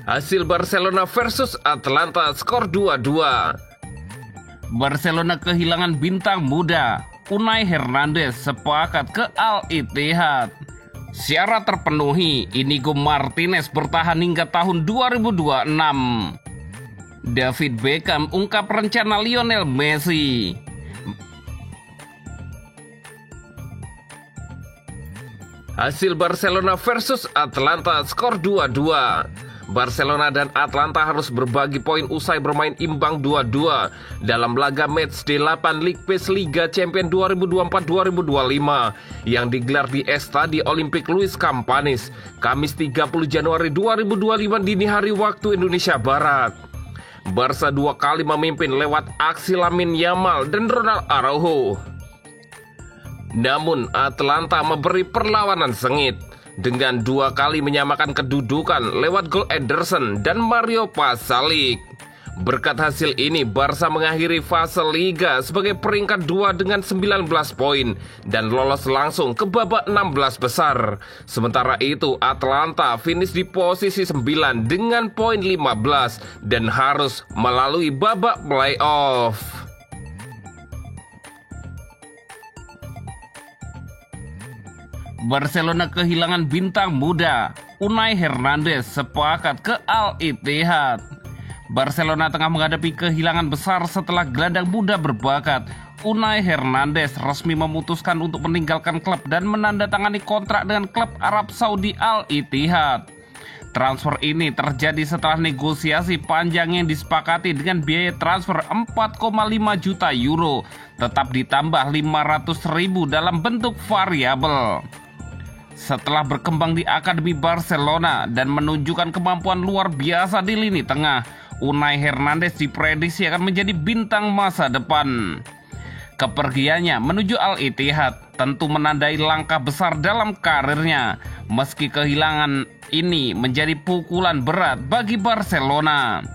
Hasil Barcelona versus Atalanta skor 2-2. Barcelona kehilangan bintang muda. Unai Hernandez sepakat ke Al-Ittihad. Syarat terpenuhi, Inigo Martinez bertahan hingga tahun 2026. David Beckham ungkap rencana Lionel Messi. Hasil Barcelona versus Atalanta skor 2-2. Barcelona dan Atalanta harus berbagi poin usai bermain imbang 2-2 dalam laga matchday 8 League Pass Liga Champions 2024-2025 yang digelar di Estadi Olimpik Luis Campanis, Kamis 30 Januari 2025 dini hari waktu Indonesia Barat. Barca dua kali memimpin lewat aksi Lamine Yamal dan Ronald Araujo. Namun Atalanta memberi perlawanan sengit dengan dua kali menyamakan kedudukan lewat gol Ederson dan Mario Pasalic. Berkat hasil ini, Barca mengakhiri fase Liga sebagai peringkat 2 dengan 19 poin dan lolos langsung ke babak 16 besar. Sementara itu, Atalanta finish di posisi 9 dengan poin 15 dan harus melalui babak playoff. Barcelona kehilangan bintang muda. Unai Hernandez sepakat ke Al-Ittihad. Barcelona tengah menghadapi kehilangan besar setelah gelandang muda berbakat Unai Hernandez resmi memutuskan untuk meninggalkan klub dan menandatangani kontrak dengan klub Arab Saudi Al-Ittihad. Transfer ini terjadi setelah negosiasi panjang yang disepakati dengan biaya transfer 4,5 juta euro, tetap ditambah 500.000 dalam bentuk variabel. Setelah berkembang di Akademi Barcelona dan menunjukkan kemampuan luar biasa di lini tengah, Unai Hernandez diprediksi akan menjadi bintang masa depan. Kepergiannya menuju Al-Ittihad tentu menandai langkah besar dalam karirnya, meski kehilangan ini menjadi pukulan berat bagi Barcelona.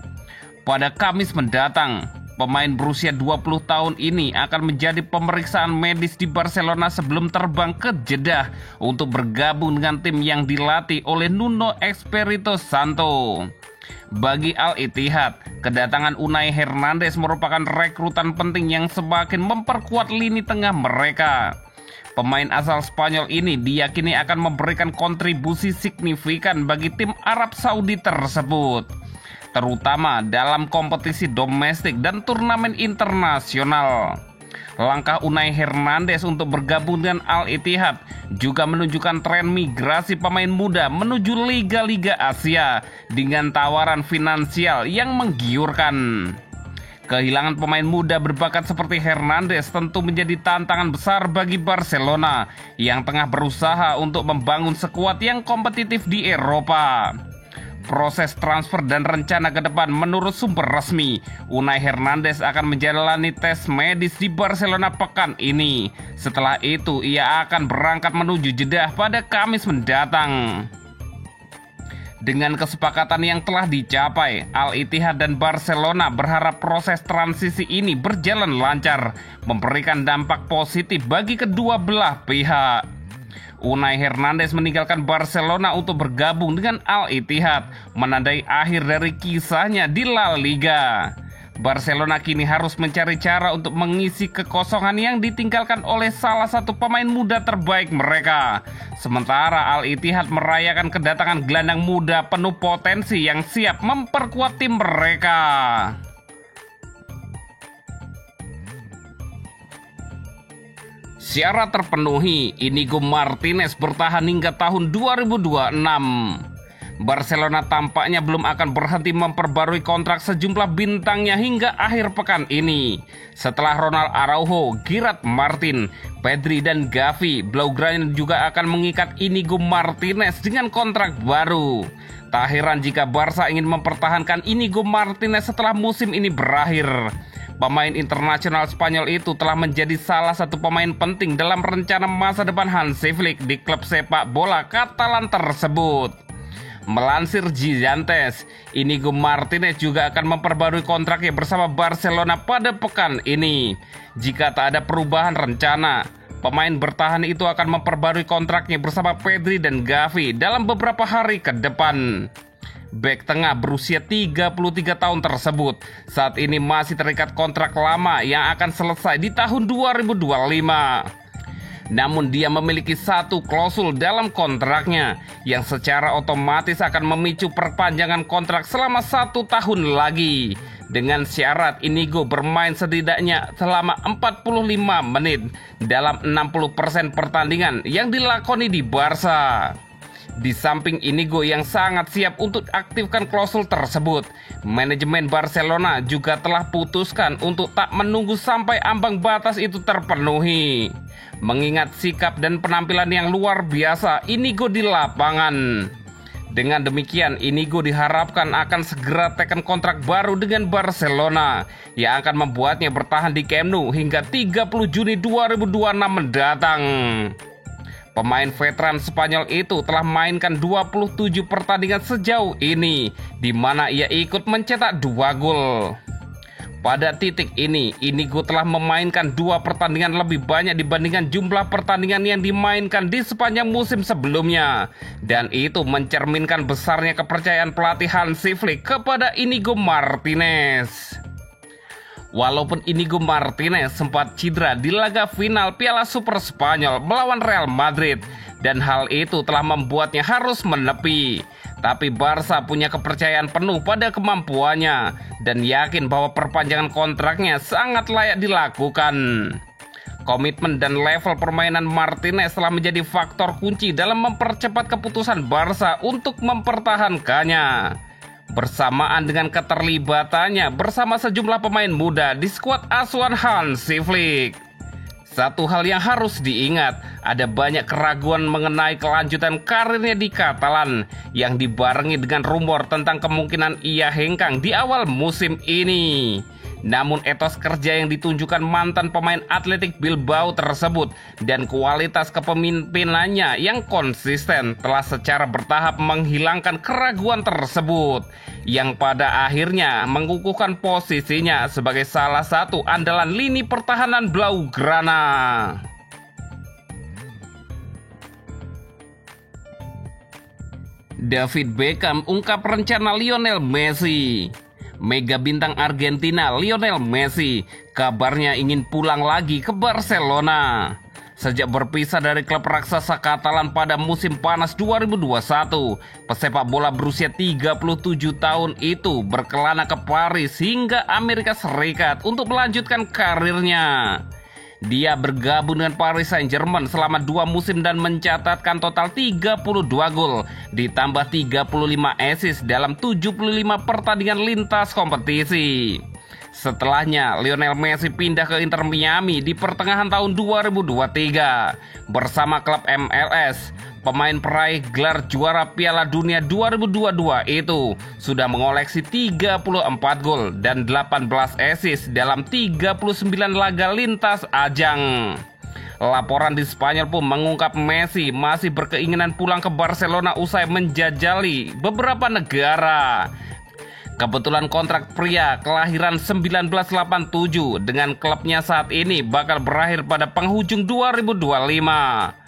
Pada Kamis mendatang, pemain berusia 20 tahun ini akan menjadi pemeriksaan medis di Barcelona sebelum terbang ke Jeddah untuk bergabung dengan tim yang dilatih oleh Nuno Espirito Santo. Bagi Al-Ittihad, kedatangan Unai Hernandez merupakan rekrutan penting yang semakin memperkuat lini tengah mereka. Pemain asal Spanyol ini diyakini akan memberikan kontribusi signifikan bagi tim Arab Saudi tersebut, terutama dalam kompetisi domestik dan turnamen internasional. Langkah Unai Hernandez untuk bergabung dengan Al-Ittihad juga menunjukkan tren migrasi pemain muda menuju liga-liga Asia dengan tawaran finansial yang menggiurkan. Kehilangan pemain muda berbakat seperti Hernandez tentu menjadi tantangan besar bagi Barcelona yang tengah berusaha untuk membangun skuad yang kompetitif di Eropa. Proses transfer dan rencana ke depan menurut sumber resmi, Unai Hernandez akan menjalani tes medis di Barcelona pekan ini. Setelah itu, ia akan berangkat menuju Jeddah pada Kamis mendatang. Dengan kesepakatan yang telah dicapai, Al-Ittihad dan Barcelona berharap proses transisi ini berjalan lancar, memberikan dampak positif bagi kedua belah pihak. Unai Hernandez meninggalkan Barcelona untuk bergabung dengan Al-Ittihad, menandai akhir dari kisahnya di La Liga. Barcelona kini harus mencari cara untuk mengisi kekosongan yang ditinggalkan oleh salah satu pemain muda terbaik mereka. Sementara Al-Ittihad merayakan kedatangan gelandang muda penuh potensi yang siap memperkuat tim mereka. Syarat terpenuhi, Inigo Martinez bertahan hingga tahun 2026. Barcelona tampaknya belum akan berhenti memperbarui kontrak sejumlah bintangnya hingga akhir pekan ini. Setelah Ronald Araujo, Gerard Martin, Pedri dan Gavi, Blaugrana juga akan mengikat Inigo Martinez dengan kontrak baru. Tak heran jika Barca ingin mempertahankan Inigo Martinez setelah musim ini berakhir. Pemain internasional Spanyol itu telah menjadi salah satu pemain penting dalam rencana masa depan Hansi Flick di klub sepak bola Katalan tersebut. Melansir Gigantes, Inigo Martinez juga akan memperbarui kontraknya bersama Barcelona pada pekan ini. Jika tak ada perubahan rencana, pemain bertahan itu akan memperbarui kontraknya bersama Pedri dan Gavi dalam beberapa hari ke depan. Bek tengah berusia 33 tahun tersebut saat ini masih terikat kontrak lama yang akan selesai di tahun 2025. Namun dia memiliki satu klausul dalam kontraknya yang secara otomatis akan memicu perpanjangan kontrak selama 1 tahun lagi. Dengan syarat Inigo bermain setidaknya selama 45 menit dalam 60% pertandingan yang dilakoni di Barca. Di samping Inigo yang sangat siap untuk aktifkan klausul tersebut, manajemen Barcelona juga telah putuskan untuk tak menunggu sampai ambang batas itu terpenuhi. Mengingat sikap dan penampilan yang luar biasa Inigo di lapangan. Dengan demikian, Inigo diharapkan akan segera teken kontrak baru dengan Barcelona yang akan membuatnya bertahan di Camp Nou hingga 30 Juni 2026 mendatang. Pemain veteran Spanyol itu telah mainkan 27 pertandingan sejauh ini, di mana ia ikut mencetak 2 gol. Pada titik ini, Inigo telah memainkan 2 pertandingan lebih banyak dibandingkan jumlah pertandingan yang dimainkan di sepanjang musim sebelumnya. Dan itu mencerminkan besarnya kepercayaan pelatih Hansi Flick kepada Inigo Martinez. Walaupun Inigo Martinez sempat cedera di laga final Piala Super Spanyol melawan Real Madrid dan hal itu telah membuatnya harus menepi. Tapi Barca punya kepercayaan penuh pada kemampuannya dan yakin bahwa perpanjangan kontraknya sangat layak dilakukan. Komitmen dan level permainan Martinez telah menjadi faktor kunci dalam mempercepat keputusan Barca untuk mempertahankannya. Bersamaan dengan keterlibatannya bersama sejumlah pemain muda di skuad asuhan Hansi Flick. Satu hal yang harus diingat, ada banyak keraguan mengenai kelanjutan karirnya di Catalan yang dibarengi dengan rumor tentang kemungkinan ia hengkang di awal musim ini. Namun etos kerja yang ditunjukkan mantan pemain Athletic Bilbao tersebut dan kualitas kepemimpinannya yang konsisten telah secara bertahap menghilangkan keraguan tersebut, yang pada akhirnya mengukuhkan posisinya sebagai salah satu andalan lini pertahanan Blaugrana. David Beckham ungkap rencana Lionel Messi. Mega bintang Argentina Lionel Messi kabarnya ingin pulang lagi ke Barcelona. Sejak berpisah dari klub raksasa Catalan pada musim panas 2021, pesepak bola berusia 37 tahun itu berkelana ke Paris hingga Amerika Serikat untuk melanjutkan karirnya. Dia bergabung dengan Paris Saint-Germain selama 2 musim dan mencatatkan total 32 gol, ditambah 35 assist dalam 75 pertandingan lintas kompetisi. Setelahnya, Lionel Messi pindah ke Inter Miami di pertengahan tahun 2023 bersama klub MLS. Pemain peraih gelar juara Piala Dunia 2022 itu sudah mengoleksi 34 gol dan 18 assist dalam 39 laga lintas ajang. Laporan di Spanyol pun mengungkap Messi masih berkeinginan pulang ke Barcelona usai menjajali beberapa negara. Kebetulan kontrak pria kelahiran 1987 dengan klubnya saat ini bakal berakhir pada penghujung 2025.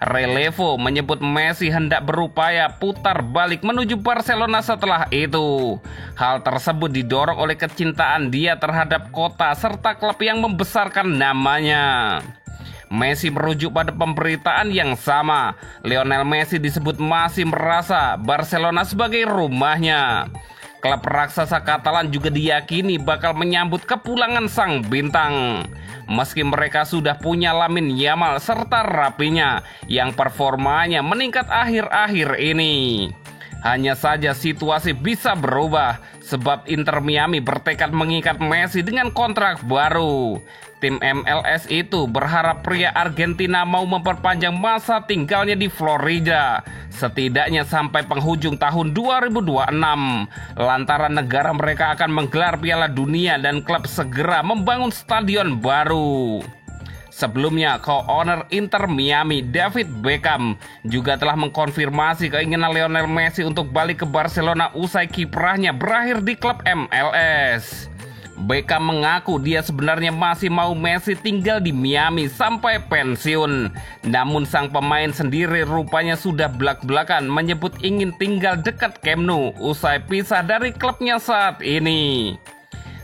Relevo menyebut Messi hendak berupaya putar balik menuju Barcelona setelah itu. Hal tersebut didorong oleh kecintaan dia terhadap kota serta klub yang membesarkan namanya. Messi merujuk pada pemberitaan yang sama. Lionel Messi disebut masih merasa Barcelona sebagai rumahnya. Klub raksasa Catalan juga diyakini bakal menyambut kepulangan sang bintang. Meski mereka sudah punya Lamine Yamal serta Rafinha yang performanya meningkat akhir-akhir ini. Hanya saja situasi bisa berubah sebab Inter Miami bertekad mengikat Messi dengan kontrak baru. Tim MLS itu berharap pria Argentina mau memperpanjang masa tinggalnya di Florida setidaknya sampai penghujung tahun 2026 lantaran negara mereka akan menggelar Piala Dunia dan klub segera membangun stadion baru. Sebelumnya, co-owner Inter Miami David Beckham juga telah mengkonfirmasi keinginan Lionel Messi untuk balik ke Barcelona usai kiprahnya berakhir di klub MLS. Beckham mengaku dia sebenarnya masih mau Messi tinggal di Miami sampai pensiun. Namun sang pemain sendiri rupanya sudah belak-belakan menyebut ingin tinggal dekat Camp Nou usai pisah dari klubnya saat ini.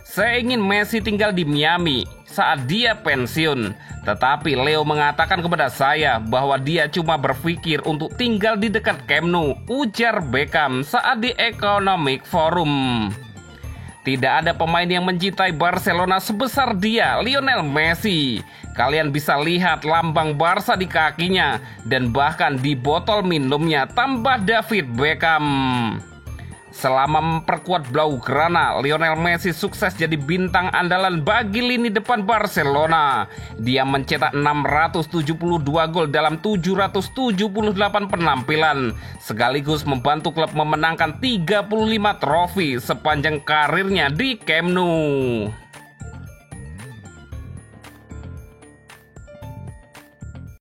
Saya ingin Messi tinggal di Miami saat dia pensiun. Tetapi Leo mengatakan kepada saya bahwa dia cuma berpikir untuk tinggal di dekat Camp Nou, ujar Beckham saat di Economic Forum. Tidak ada pemain yang mencintai Barcelona sebesar dia, Lionel Messi. Kalian bisa lihat lambang Barca di kakinya dan bahkan di botol minumnya, tambah David Beckham. Selama memperkuat Blaugrana, Lionel Messi sukses jadi bintang andalan bagi lini depan Barcelona. Dia mencetak 672 gol dalam 778 penampilan, sekaligus membantu klub memenangkan 35 trofi sepanjang karirnya di Camp Nou.